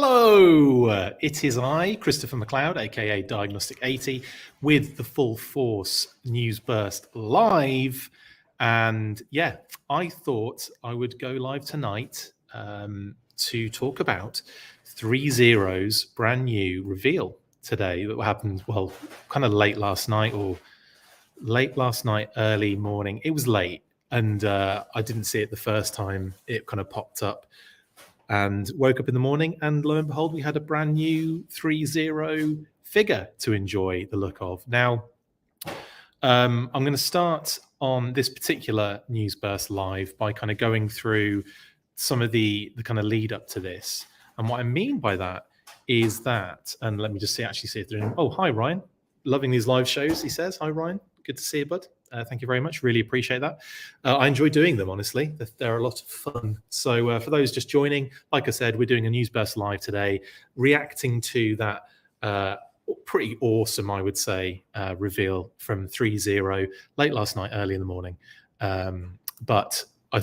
Hello, it is I, Christopher McLeod AKA Diagnostic 80, with the Full Force News Burst live. And yeah, I thought I would go live tonight to talk about ThreeZero's brand new reveal today that happened, well, kind of late last night, early morning. It was late, and I didn't see it the first time it kind of popped up. And woke up in the morning, and lo and behold, we had a brand new ThreeZero figure to enjoy the look of. Now, I'm going to start on this particular news burst live by kind of going through some of the kind of lead up to this. And what I mean by that is that, and let me just actually see if they're in. Oh, hi, Ryan. Loving these live shows, he says. Hi, Ryan. Good to see you, bud. Thank you very much. Really appreciate that. I enjoy doing them, honestly. They're a lot of fun. So for those just joining, like I said, we're doing a news burst live today, reacting to that pretty awesome, I would say, reveal from ThreeZero late last night, early in the morning. But I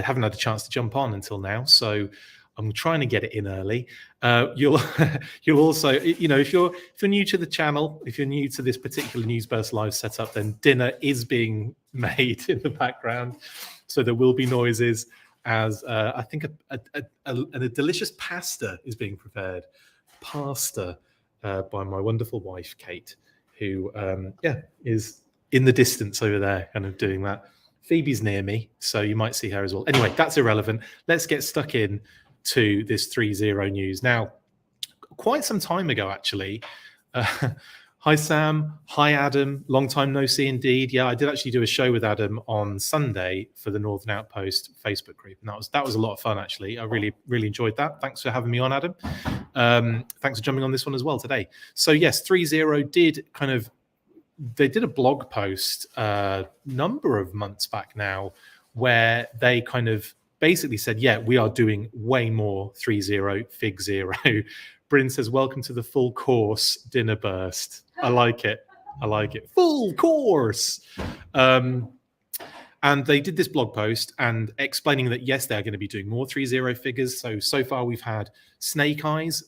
haven't had a chance to jump on until now. So I'm trying to get it in early. You'll also, if you're new to the channel, if you're new to this particular news burst live setup, then dinner is being made in the background, so there will be noises as I think a delicious pasta is being prepared. Pasta by my wonderful wife Kate, who is in the distance over there, kind of doing that. Phoebe's near me, so you might see her as well. Anyway, that's irrelevant. Let's get stuck in to this ThreeZero news. Now, quite some time ago, actually. Hi, Sam. Hi, Adam. Long time no see indeed. Yeah, I did actually do a show with Adam on Sunday for the Northern Outpost Facebook group, and that was a lot of fun, actually. I really enjoyed that. Thanks for having me on, Adam. Thanks for jumping on this one as well today. So yes, ThreeZero they did a blog post a number of months back now where they kind of basically said, yeah, we are doing way more ThreeZero FigZero. Bryn says, welcome to the full course dinner burst. I like it. Full course. And they did this blog post and explaining that, yes, they're going to be doing more ThreeZero figures. So far we've had Snake Eyes,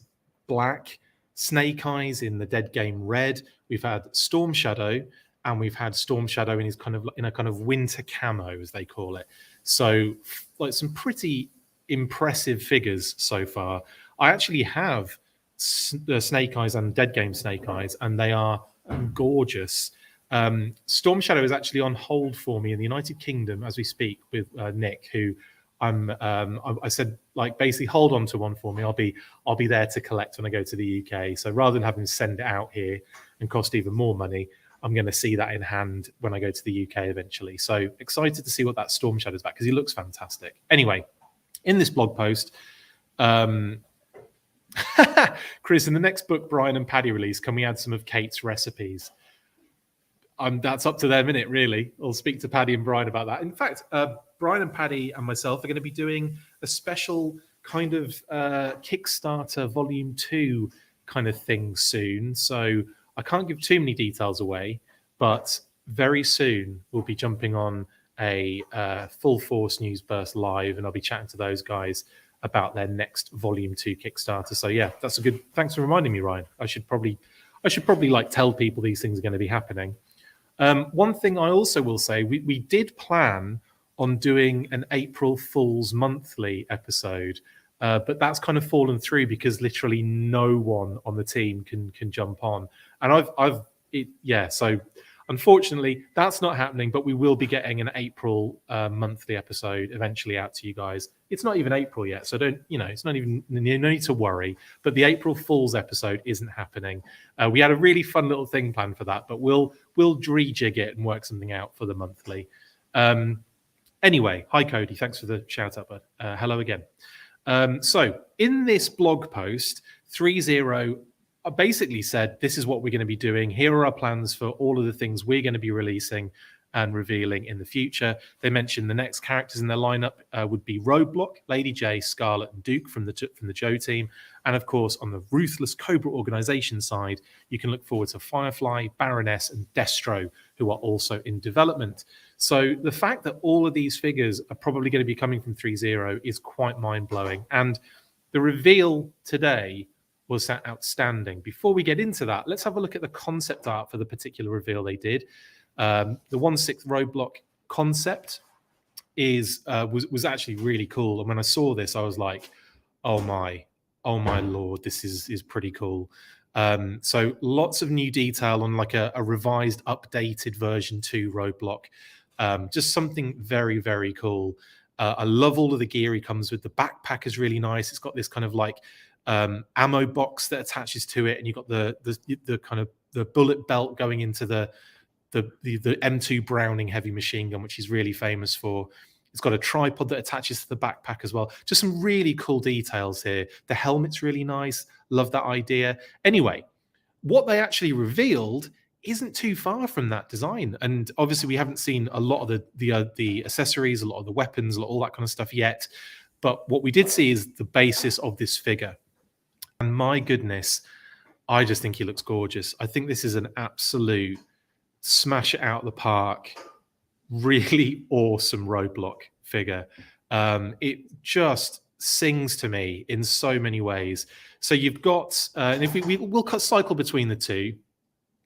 black, Snake Eyes in the dead game red. We've had Storm Shadow, and we've had Storm Shadow in a kind of winter camo, as they call it. So, like, some pretty impressive figures so far. I actually have Snake Eyes and Dead Game Snake Eyes, and they are gorgeous. Storm Shadow is actually on hold for me in the United Kingdom as we speak with Nick, who I said, like, basically hold on to one for me. I'll be there to collect when I go to the UK. So rather than having to send it out here and cost even more money, I'm going to see that in hand when I go to the UK eventually. So excited to see what that Storm Shadow's back, because he looks fantastic. Anyway, in this blog post, Chris, in the next book Brian and Paddy release, can we add some of Kate's recipes? That's up to them, innit, really. I'll speak to Paddy and Brian about that. In fact, Brian and Paddy and myself are going to be doing a special kind of Kickstarter Volume 2 kind of thing soon. So I can't give too many details away, but very soon we'll be jumping on a Full Force News Burst live, and I'll be chatting to those guys about their next Volume 2 Kickstarter. So yeah, that's a good. Thanks for reminding me, Ryan. I should probably like tell people these things are going to be happening. One thing I also will say, we did plan on doing an April Fool's monthly episode, but that's kind of fallen through because literally no one on the team can jump on. And so unfortunately that's not happening, but we will be getting an April monthly episode eventually out to you guys. It's not even April yet, so it's not even, no need to worry, but the April Fool's episode isn't happening. We had a really fun little thing planned for that, but we'll rejig it and work something out for the monthly. Anyway, hi Cody, thanks for the shout out, bud. Hello again. So in this blog post, ThreeZero basically said, this is what we're going to be doing. Here are our plans for all of the things we're going to be releasing and revealing in the future. They mentioned the next characters in their lineup would be Roadblock, Lady J, Scarlet, and Duke from the Joe team. And of course, on the Ruthless Cobra organization side, you can look forward to Firefly, Baroness, and Destro, who are also in development. So the fact that all of these figures are probably going to be coming from ThreeZero is quite mind-blowing. And The reveal today was outstanding. Before we get into that, let's have a look at the concept art for the particular reveal they did. The 1/6 Roadblock concept was actually really cool. And when I saw this, I was like, oh my Lord, this is pretty cool. So lots of new detail on like a revised, updated version 2 Roadblock. Just something very, very cool. I love all of the gear he comes with. The backpack is really nice. It's got this kind of like ammo box that attaches to it, and you've got the kind of the bullet belt going into the M2 Browning heavy machine gun, which he's really famous for. It's got a tripod that attaches to the backpack as well. Just some really cool details here. The helmet's really nice. Love that idea. Anyway, what they actually revealed isn't too far from that design. And obviously we haven't seen a lot of the accessories, a lot of the weapons, all that kind of stuff yet. But what we did see is the basis of this figure. And my goodness, I just think he looks gorgeous. I think this is an absolute smash it out of the park, really awesome Roadblock figure. It just sings to me in so many ways. So you've got, and if we'll cycle between the two.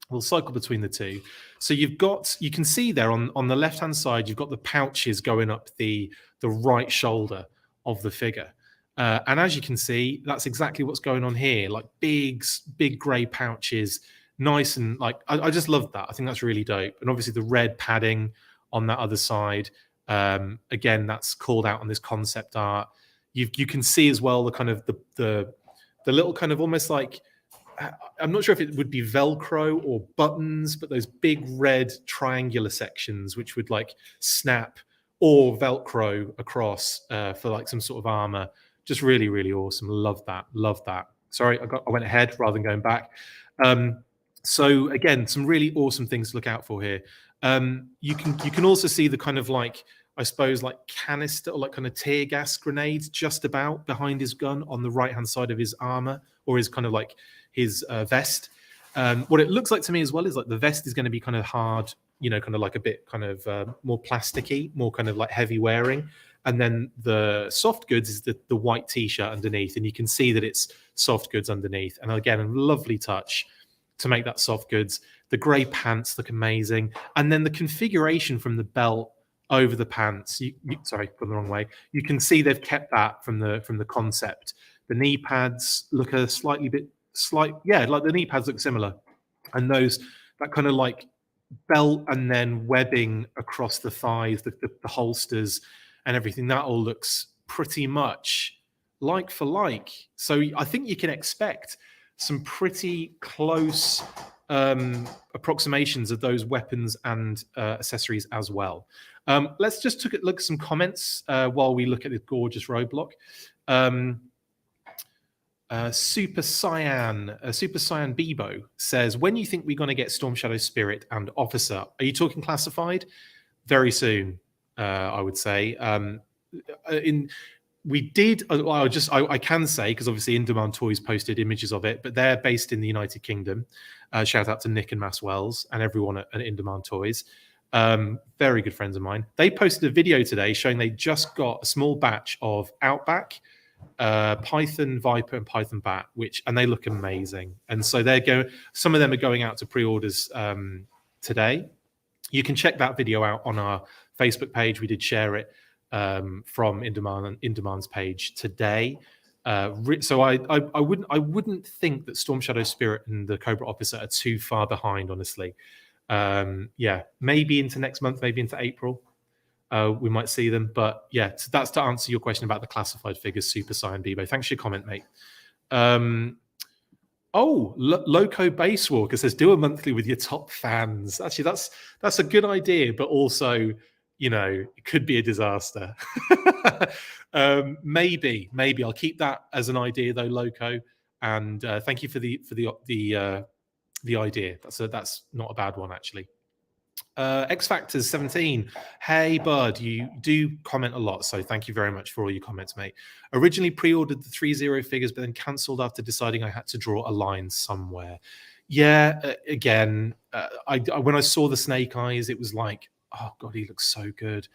We'll cycle between the two. So you've got, you can see there on the left-hand side, you've got the pouches going up the right shoulder of the figure. And as you can see, that's exactly what's going on here. Like big gray pouches, nice. And like, I just love that. I think that's really dope. And obviously the red padding on that other side. Again, that's called out on this concept art. You can see as well the kind of the little kind of almost like, I'm not sure if it would be Velcro or buttons, but those big red triangular sections which would like snap or Velcro across for like some sort of armor. Just really, really awesome. Love that. Love that. Sorry, I went ahead rather than going back. So again, some really awesome things to look out for here. You can also see the kind of like, I suppose like canister or like kind of tear gas grenades just about behind his gun on the right hand side of his armor or his kind of like his vest. What it looks like to me as well is like the vest is going to be kind of hard, you know, kind of like a bit kind of more plasticky, more kind of like heavy wearing. And then the soft goods is the white t-shirt underneath, and you can see that it's soft goods underneath. And again, a lovely touch to make that soft goods. The grey pants look amazing, and then the configuration from the belt over the pants. Sorry, gone the wrong way. You can see they've kept that from the concept. The knee pads look a yeah, like the knee pads look similar, and that kind of like belt and then webbing across the thighs, the holsters, and everything. That all looks pretty much like for like. So I think you can expect some pretty close approximations of those weapons and accessories as well. Let's just look at some comments while we look at this gorgeous Roadblock. Super Cyan Bebo says, when you think we're going to get Storm Shadow Spirit and Officer? Are you talking classified? Very soon, I would say. We did. I can say, because obviously In Demand Toys posted images of it, but they're based in the United Kingdom. Shout out to Nick and Mass Wells and everyone at In Demand Toys. Very good friends of mine. They posted a video today showing they just got a small batch of Outback, Python Viper, and Python Bat, and they look amazing. And so some of them are going out to pre-orders today. You can check that video out on our Facebook page. We did share it from In Demand's page today. So I wouldn't think that Storm Shadow Spirit and the Cobra Officer are too far behind, honestly. Yeah, maybe into next month, maybe into April, we might see them. But yeah, that's to answer your question about the classified figures. Super Cyan Bebo, thanks for your comment, mate. Loco Basewalker says, do a monthly with your top fans. Actually, that's a good idea, but also, you know, it could be a disaster. Maybe I'll keep that as an idea though, Loco. And thank you for the idea. That's not a bad one, actually. X Factors 17. Hey, bud, you do comment a lot, so thank you very much for all your comments, mate. Originally pre-ordered the ThreeZero figures, but then cancelled after deciding I had to draw a line somewhere. Yeah, again, when I saw the Snake Eyes, it was like, oh god, he looks so good,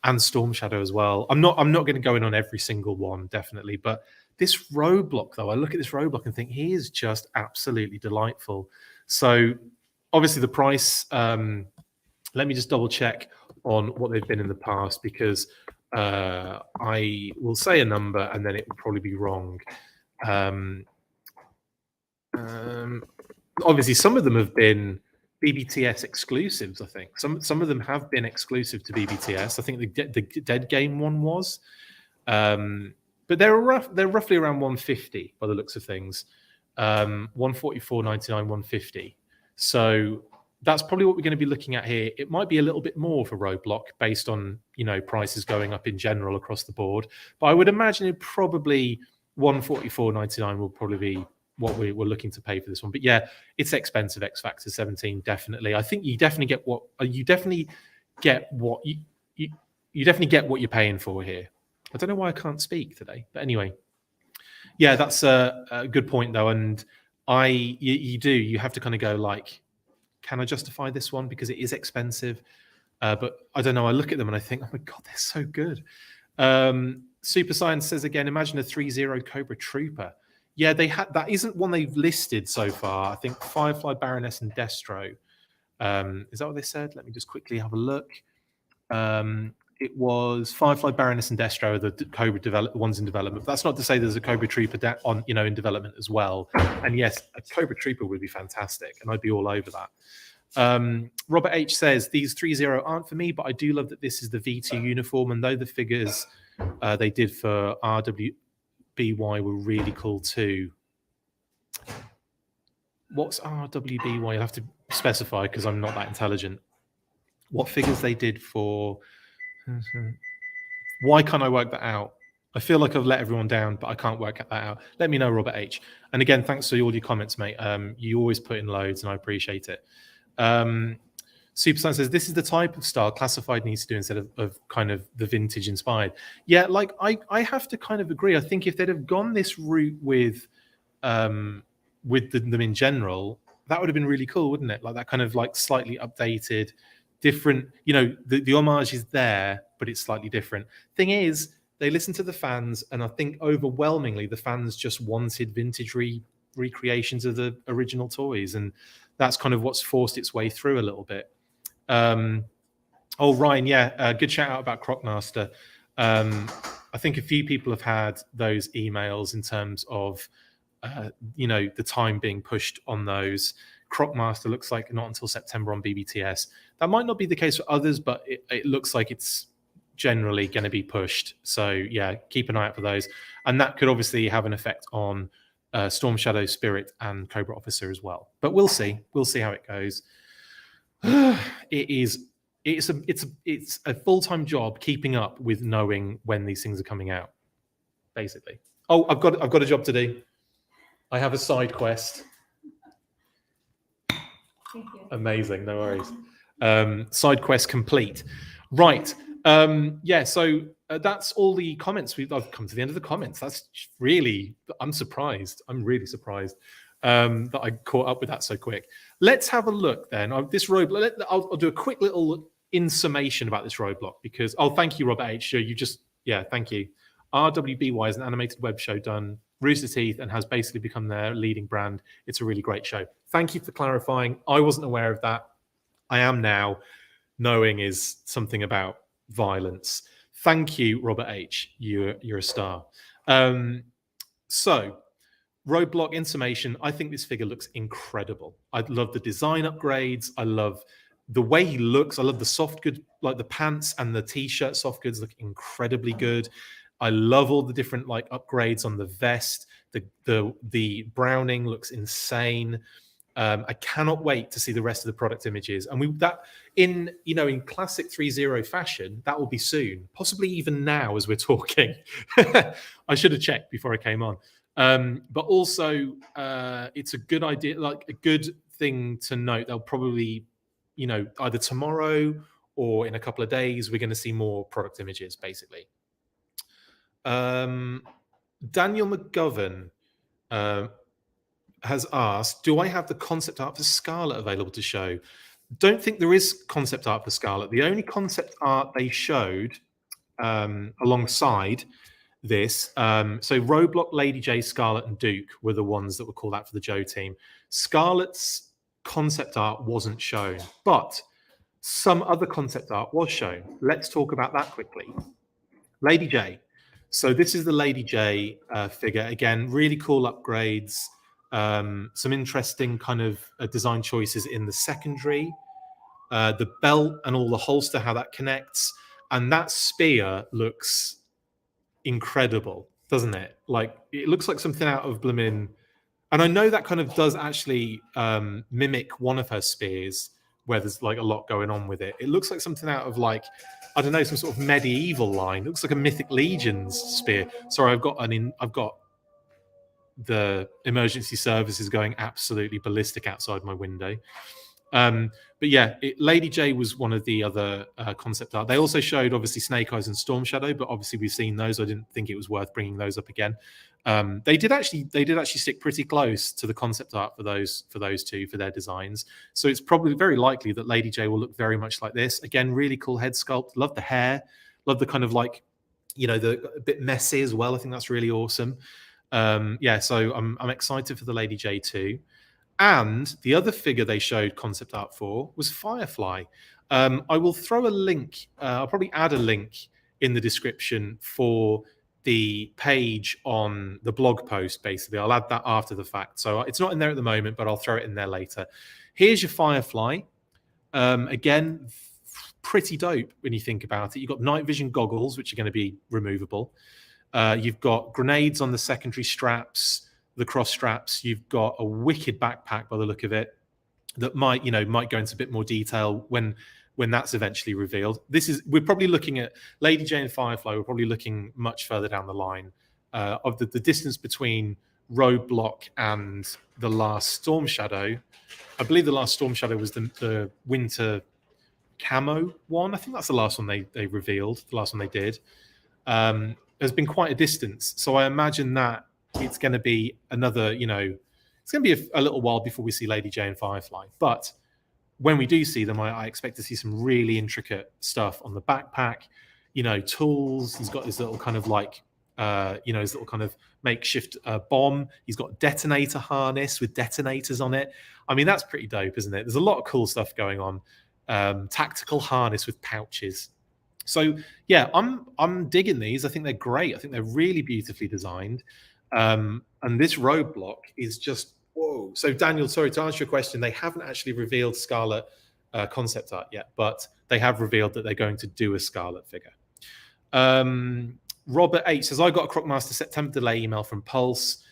and Storm Shadow as well. I'm not going to go in on every single one, definitely, but This Roadblock, though, I look at this Roadblock and think he is just absolutely delightful. So obviously the price, let me just double check on what they've been in the past, because I will say a number and then it will probably be wrong. Obviously, some of them have been BBTS exclusives. I think some of them have been exclusive to BBTS. I think the Dead Game one was, but they're roughly around 150 by the looks of things. 144.99, 150. So that's probably what we're going to be looking at here. It might be a little bit more for Roadblock based on, you know, prices going up in general across the board. But I would imagine it probably 144.99 will probably be what we're looking to pay for this one. But yeah, it's expensive. X Factor 17, definitely. I think you definitely get what you definitely get what you're paying for here. I don't know why I can't speak today, but anyway, yeah, that's a good point though. And you have to kind of go like, can I justify this one because it is expensive? But I don't know. I look at them and I think, oh my god, they're so good. Super Science says again, imagine a ThreeZero Cobra Trooper. Yeah, they had that. Isn't one they've listed so far. I think Firefly, Baroness, and Destro. Is that what they said? Let me just quickly have a look. It was Firefly, Baroness, and Destro, the Cobra ones in development. But that's not to say there's a Cobra Trooper in development as well. And yes, a Cobra Trooper would be fantastic, and I'd be all over that. Robert H says these ThreeZero aren't for me, but I do love that this is the V2 uniform, and though the figures they did for RWBY were really cool too. What's RWBY? You'll have to specify because I'm not that intelligent. What figures they did for? Why can't I work that out? I feel like I've let everyone down, but I can't work that out. Let me know, Robert H. And again, thanks for all your comments, mate. You always put in loads, and I appreciate it. Superstar says this is the type of style Classified needs to do instead of kind of the vintage inspired. Yeah, like I have to kind of agree. I think if they'd have gone this route with them in general, that would have been really cool, wouldn't it? Like that kind of like slightly updated, different. You know, the homage is there, but it's slightly different. Thing is, they listened to the fans, and I think overwhelmingly the fans just wanted vintage recreations of the original toys, and that's kind of what's forced its way through a little bit. Ryan, yeah, good shout out about Crocmaster. I think a few people have had those emails in terms of the time being pushed on those. Crocmaster looks like not until September on BBTS. That might not be the case for others, but it looks like it's generally going to be pushed. So yeah, keep an eye out for those, and that could obviously have an effect on Storm Shadow, Spirit, and Cobra Officer as well. But we'll see how it goes. It's a full-time job keeping up with knowing when these things are coming out, basically. Oh, I've got a job to do. I have a side quest. Thank you. Amazing, no worries. Side quest complete. Right. So that's all the comments. I've come to the end of the comments. That's really, I'm surprised. I'm really surprised that I caught up with that so quick. Let's have a look then. This Roadblock, I'll do a quick little summation about this Roadblock because, thank you, Robert H. Thank you. RWBY is an animated web show done Rooster Teeth and has basically become their leading brand. It's a really great show. Thank you for clarifying. I wasn't aware of that. I am now. Knowing is something about violence. Thank you, Robert H. You're a star. So, Roadblock in summation, I think this figure looks incredible. I love the design upgrades. I love the way he looks. I love the soft goods, like the pants and the t-shirt soft goods look incredibly good. I love all the different like upgrades on the vest. The browning looks insane. I cannot wait to see the rest of the product images. And in classic ThreeZero fashion, that will be soon, possibly even now as we're talking. I should have checked before I came on. But also, it's a good idea, like a good thing to note. They'll probably, either tomorrow or in a couple of days, we're going to see more product images, basically. Daniel McGovern has asked, do I have the concept art for Scarlet available to show? Don't think there is concept art for Scarlet. The only concept art they showed alongside this. So Roadblock, Lady J, Scarlet, and Duke were the ones that were called out for the Joe team. Scarlet's concept art wasn't shown, but some other concept art was shown. Let's talk about that quickly. Lady J. So this is the Lady J figure. Again, really cool upgrades. Some interesting kind of design choices in the secondary. The belt and all the holster, how that connects. And that spear looks incredible, doesn't it? Like, it looks like something out of Bloomin'. And I know that kind of does actually mimic one of her spears, where there's like a lot going on with it. It looks like something out of, like, I don't know, some sort of medieval line. It looks like a Mythic Legions spear. Sorry, I've got the emergency services going absolutely ballistic outside my window. But yeah, Lady J was one of the other concept art. They also showed obviously Snake Eyes and Storm Shadow, but obviously we've seen those. I didn't think it was worth bringing those up again. They did actually stick pretty close to the concept art for those two, for their designs. So it's probably very likely that Lady J will look very much like this. Again, really cool head sculpt. Love the hair. Love the kind of, like, you know, the a bit messy as well. I think that's really awesome. Yeah, so I'm excited for the Lady J too. And the other figure they showed concept art for was Firefly. I will throw a link. I'll probably add a link in the description for the page on the blog post, basically. I'll add that after the fact. So it's not in there at the moment, but I'll throw it in there later. Here's your Firefly. Again, pretty dope when you think about it. You've got night vision goggles, which are going to be removable. You've got grenades on the secondary straps, the cross straps. You've got a wicked backpack by the look of it that might go into a bit more detail when that's eventually revealed. We're probably looking at Lady J and Firefly. We're probably looking much further down the line of the distance between Roadblock and the last Storm Shadow. I believe the last Storm Shadow was the winter camo one. I think that's the last one they revealed, the last one they did. There's been quite a distance, so I imagine that it's going to be another, it's going to be a little while before we see Lady J and Firefly. But when we do see them, I expect to see some really intricate stuff on the backpack, tools. He's got his little kind of like, his little kind of makeshift bomb. He's got a detonator harness with detonators on it. I mean, that's pretty dope, isn't it? There's a lot of cool stuff going on. Tactical harness with pouches. So yeah, I'm digging these. I think they're great. I think they're really beautifully designed. And this Roadblock is just, whoa. So Daniel, sorry, to answer your question, they haven't actually revealed Scarlet concept art yet, but they have revealed that they're going to do a Scarlet figure. Robert H says, I got a Crockmaster September delay email from Pulse,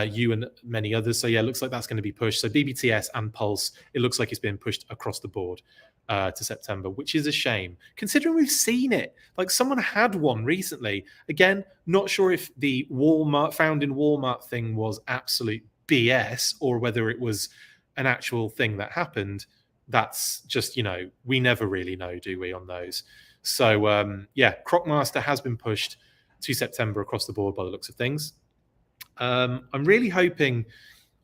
you and many others. So yeah, it looks like that's going to be pushed. So BBTS and Pulse, it looks like it's been pushed across the board to September, which is a shame, considering we've seen it. Like, someone had one recently. Again, not sure if the Walmart found in Walmart thing was absolute BS or whether it was an actual thing that happened. That's just, we never really know, do we, on those? So yeah, Crockmaster has been pushed to September across the board by the looks of things. I'm really hoping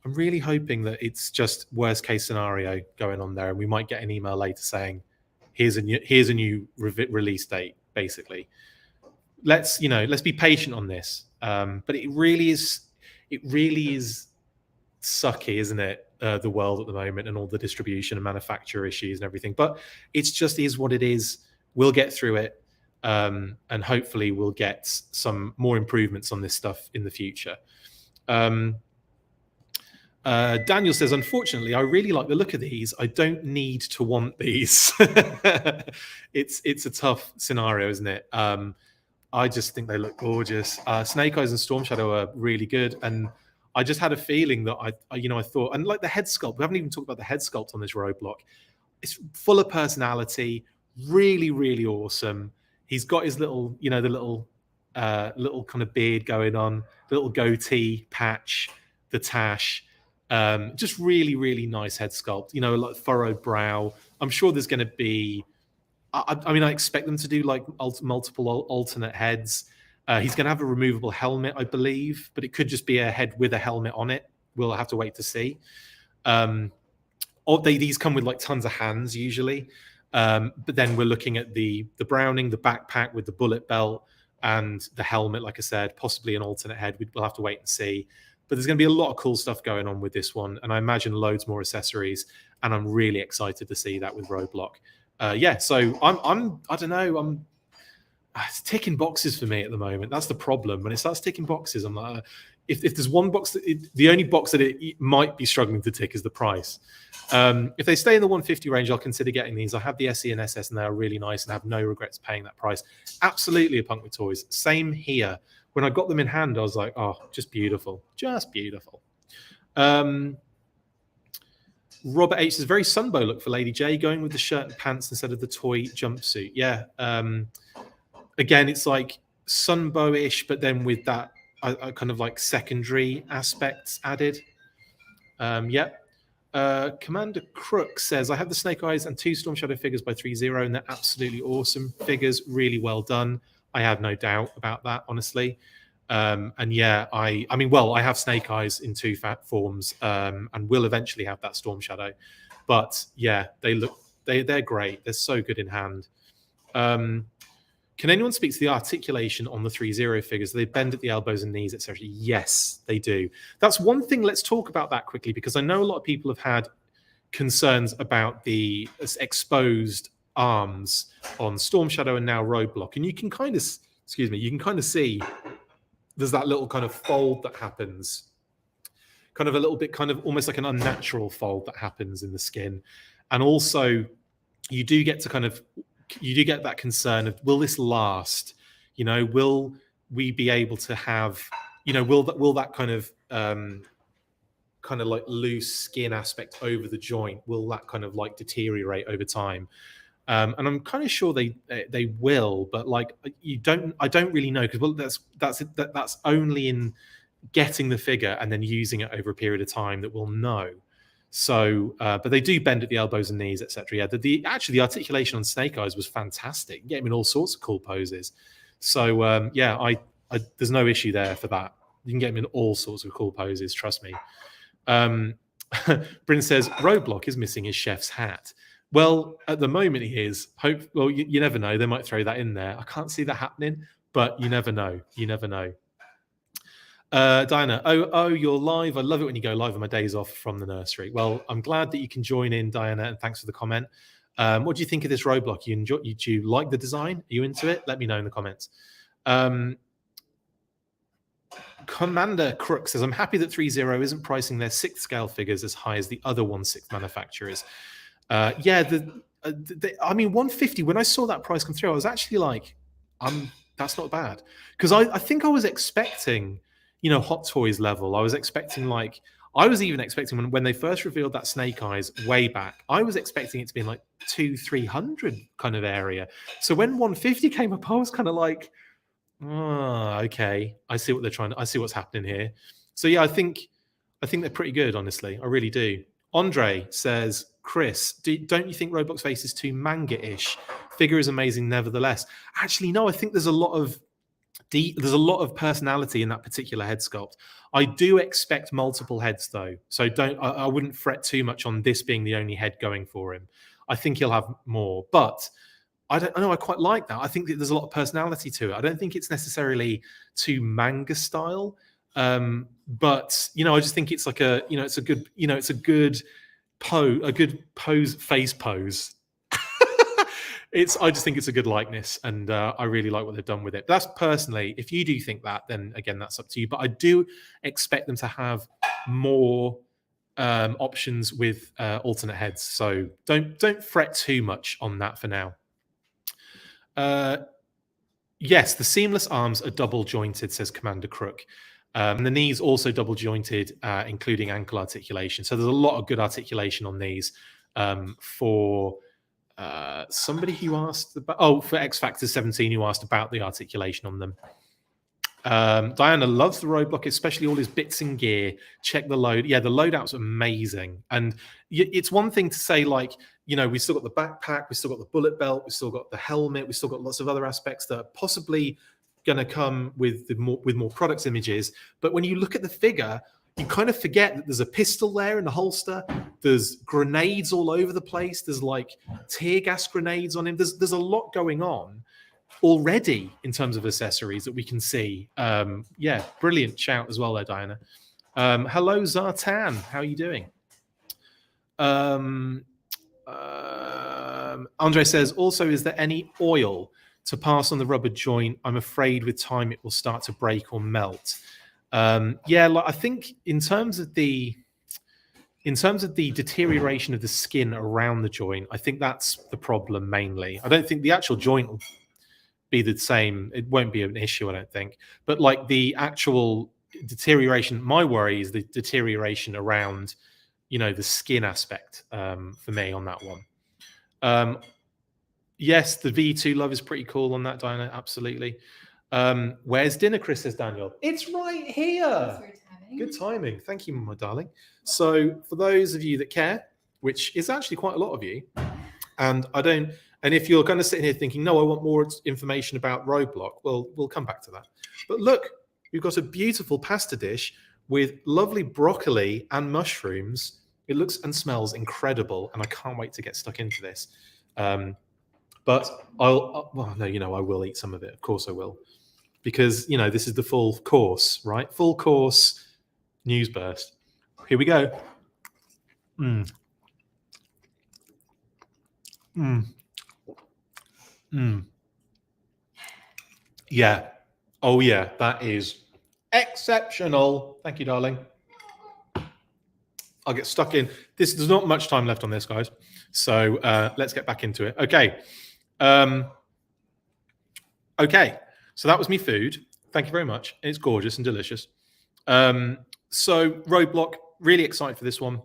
that it's just worst case scenario going on there, and we might get an email later saying, here's a new release date, basically. Let's be patient on this. But it really is sucky, isn't it? The world at the moment and all the distribution and manufacturer issues and everything. But it's just is what it is. We'll get through it. And hopefully we'll get some more improvements on this stuff in the future. Daniel says, unfortunately, I really like the look of these. I don't need to want these. It's a tough scenario, isn't it? I just think they look gorgeous. Snake Eyes and Storm Shadow are really good. And I just had a feeling that I thought, and like the head sculpt, we haven't even talked about the head sculpt on this Roadblock. It's full of personality, really, really awesome. He's got his little, the little kind of beard going on, the little goatee patch, the tash. Just really, really nice head sculpt. Like furrowed brow. I'm sure there's going to be. I expect them to do like multiple alternate heads. He's going to have a removable helmet, I believe, but it could just be a head with a helmet on it. We'll have to wait to see. These come with like tons of hands usually. But then we're looking at the Browning, the backpack with the bullet belt, and the helmet, like I said, possibly an alternate head. We'll have to wait and see. But there's going to be a lot of cool stuff going on with this one, and I imagine loads more accessories. And I'm really excited to see that with Roadblock. So I don't know, it's ticking boxes for me at the moment. That's the problem. When it starts ticking boxes, I'm like, if there's one box, the only box that it might be struggling to tick is the price. If they stay in the 150 range, I'll consider getting these. I have the SE and SS, and they are really nice, and I have no regrets paying that price. Absolutely a punk with toys. Same here. When I got them in hand, I was like, oh, just beautiful. Just beautiful. Robert H says, very Sunbow look for Lady J, going with the shirt and pants instead of the toy jumpsuit. Yeah. Again, it's like Sunbow-ish, but then with that kind of like secondary aspects added. Commander Crook says, I have the Snake Eyes and 2 Storm Shadow figures by ThreeZero, and they're absolutely awesome figures, really well done. I have no doubt about that, honestly. I have Snake Eyes in 2 fat forms, and will eventually have that Storm Shadow. But yeah, they're great. They're so good in hand. Can anyone speak to the articulation on the ThreeZero figures? They bend at the elbows and knees, etc. Yes, they do. That's one thing. Let's talk about that quickly, because I know a lot of people have had concerns about the exposed arms on Storm Shadow and now Roadblock. And you can kind of, see there's that little kind of fold that happens, kind of a little bit, kind of almost like an unnatural fold that happens in the skin. And also you do get that concern of, will this last? Will we be able to have, will that kind of like loose skin aspect over the joint, will that kind of like deteriorate over time? And I'm kind of sure they will, but like I don't really know, because that's only in getting the figure and then using it over a period of time that we'll know. So, but they do bend at the elbows and knees, etc. Yeah, the articulation on Snake Eyes was fantastic. You get him in all sorts of cool poses. So, I there's no issue there for that. You can get him in all sorts of cool poses. Trust me. Bryn says Roadblock is missing his chef's hat. Well, at the moment he is. You never know. They might throw that in there. I can't see that happening, but you never know. You never know. Diana, you're live. I love it when you go live on my days off from the nursery. Well, I'm glad that you can join in, Diana, and thanks for the comment. What do you think of this Roadblock? Do you like the design? Are you into it? Let me know in the comments. Commander Crook says, I'm happy that ThreeZero isn't pricing their 6th scale figures as high as the other 1/6 manufacturers. 150, when I saw that price come through, I was actually like, that's not bad. Because I think I was expecting, Hot Toys level. I was expecting when they first revealed that Snake Eyes way back, I was expecting it to be in like 200-300 kind of area. So when 150 came up, I was kind of like, okay, I see what's happening here. So yeah, I think they're pretty good, honestly. I really do. Andre says, Chris, don't you think Roadblock's face is too manga-ish? Figure is amazing nevertheless. Actually, no, I think there's a lot of personality in that particular head sculpt. I do expect multiple heads though, so I wouldn't fret too much on this being the only head going for him. I think he'll have more, but I quite like that. I think that there's a lot of personality to it. I don't think it's necessarily too manga style, but I just think it's like it's a good pose, face pose. I just think it's a good likeness, and I really like what they've done with it. That's personally, if you do think that, then again, that's up to you. But I do expect them to have more options with alternate heads. So don't fret too much on that for now. Yes, the seamless arms are double jointed, says Commander Crook. And the knees also double jointed, including ankle articulation. So there's a lot of good articulation on these for somebody who asked about, for X Factor 17, who asked about the articulation on them. Diana loves the Roadblock, especially all his bits and gear. Check the load. Yeah, the loadout's amazing. And it's one thing to say, like, we still got the backpack, we still got the bullet belt, we still got the helmet, we still got lots of other aspects that are possibly going to come with more products images. But when you look at the figure, you kind of forget that there's a pistol there in the holster. There's grenades all over the place. There's like tear gas grenades on him. There's a lot going on. already in terms of accessories that we can see. Yeah, brilliant shout as well there, Diana. Hello, Zartan. How are you doing? Andre says, also, is there any oil to pass on the rubber joint? I'm afraid with time it will start to break or melt. Yeah, like, I think in terms of the deterioration of the skin around the joint, I think that's the problem mainly. I don't think the actual joint will be the same. It won't be an issue, I don't think. But like the actual deterioration, my worry is the deterioration around, the skin aspect for me on that one. Yes, the V2 love is pretty cool on that, Diana. Absolutely. Where's dinner, Chris, says Daniel. It's right here. Good timing. Thank you, my darling. So for those of you that care, which is actually quite a lot of you, and if you're kind of sitting here thinking, no, I want more information about Roadblock, well, we'll come back to that. But look, we've got a beautiful pasta dish with lovely broccoli and mushrooms. It looks and smells incredible, and I can't wait to get stuck into this. But I will eat some of it. Of course I will. Because, this is the full course, right? Full course news burst. Here we go. Yeah. Oh, yeah. That is exceptional. Thank you, darling. I'll get stuck in. There's not much time left on this, guys. So let's get back into it. Okay. Okay. So that was me food. Thank you very much. It's gorgeous and delicious. So Roadblock, really excited for this one.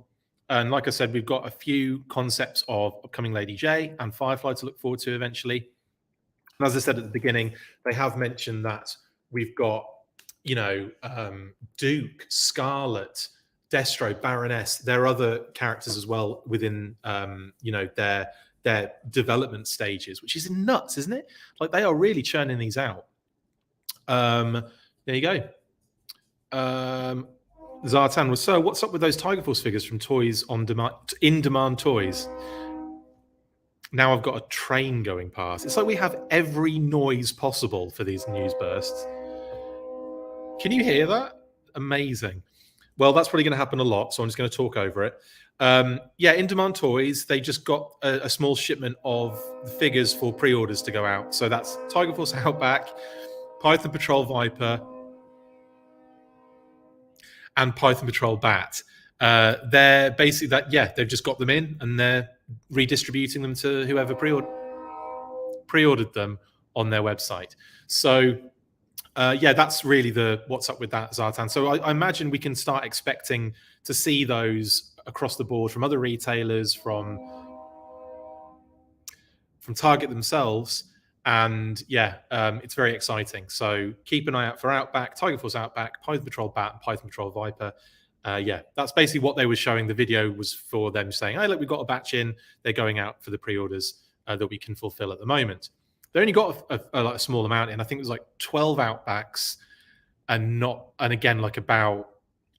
And like I said, we've got a few concepts of upcoming Lady J and Firefly to look forward to eventually. And as I said at the beginning, they have mentioned that we've got, Duke, Scarlet, Destro, Baroness. There are other characters as well within, their development stages, which is nuts, isn't it? Like they are really churning these out. There you go. Zartan was, so what's up with those Tiger Force figures from Toys on Demand, In Demand Toys? Now I've got a train going past. It's like we have every noise possible for these news bursts. Can you hear that? Amazing. Well, that's probably going to happen a lot, so I'm just going to talk over it. Yeah, In Demand Toys, they just got a small shipment of the figures for pre-orders to go out. So that's Tiger Force Outback, Python Patrol Viper, and Python Patrol Bat. They're basically that, yeah, they've just got them in and they're redistributing them to whoever pre-ordered them on their website. So yeah, that's really what's up with that, Zartan. So I imagine we can start expecting to see those across the board from other retailers, from Target themselves. And yeah, it's very exciting. So keep an eye out for Outback, Tiger Force Outback, Python Patrol Bat, and Python Patrol Viper. Yeah, that's basically what they were showing. The video was for them saying, hey, look, we've got a batch in. They're going out for the pre-orders that we can fulfill at the moment. They only got a small amount in. I think it was like 12 Outbacks and again, about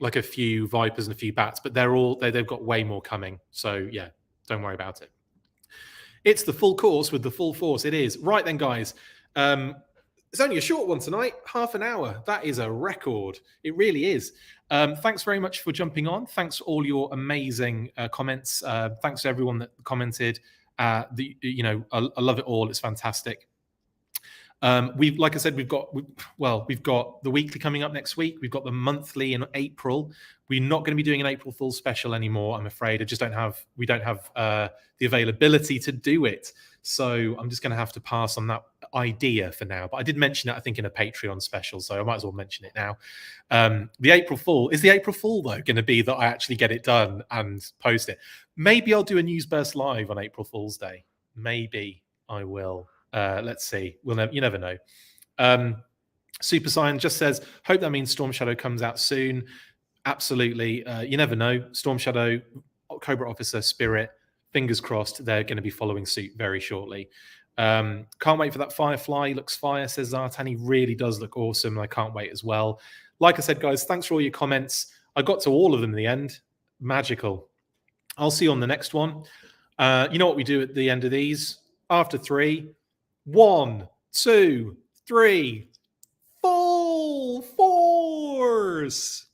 a few Vipers and a few Bats, but they've got way more coming. So yeah, don't worry about it. It's the full course with the full force. It is. Right then, guys. It's only a short one tonight, half an hour. That is a record. It really is. Thanks very much for jumping on. Thanks for all your amazing comments. Thanks to everyone that commented. I love it all. It's fantastic. Like I said, we've got the weekly coming up next week. We've got the monthly in April. We're not going to be doing an April Fool's special anymore, I'm afraid. We don't have the availability to do it. So I'm just going to have to pass on that idea for now. But I did mention it, I think, in a Patreon special, so I might as well mention it now. The April Fool, is the April Fool, though, going to be that I actually get it done and post it? Maybe I'll do a News Burst live on April Fool's Day. Maybe I will. Let's see. You never know. Super Saiyan just says, hope that means Storm Shadow comes out soon. Absolutely. You never know. Storm Shadow, Cobra Officer, Spirit, fingers crossed, they're going to be following suit very shortly. Can't wait for that Firefly. Looks fire, says Zartan. He really does look awesome. I can't wait as well. Like I said, guys, thanks for all your comments. I got to all of them in the end. Magical. I'll see you on the next one. You know what we do at the end of these? After 3, 1, 2, 3. Full force!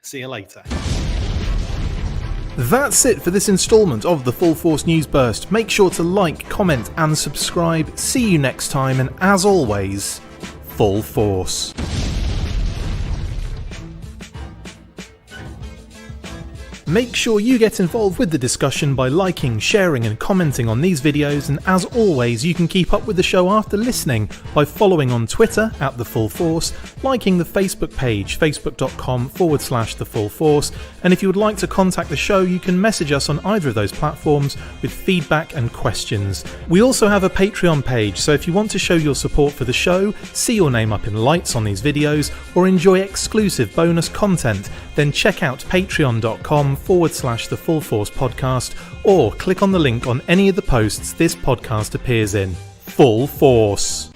See you later. That's it for this instalment of the Full Force News Burst. Make sure to like, comment and subscribe. See you next time, and as always, full force. Make sure you get involved with the discussion by liking, sharing and commenting on these videos, and as always you can keep up with the show after listening by following on Twitter @TheFullForce, liking the Facebook page facebook.com/TheFullForce, and if you would like to contact the show you can message us on either of those platforms with feedback and questions. We also have a Patreon page, so if you want to show your support for the show, see your name up in lights on these videos, or enjoy exclusive bonus content, then check out patreon.com/TheFullForce podcast, or click on the link on any of the posts this podcast appears in. Full Force!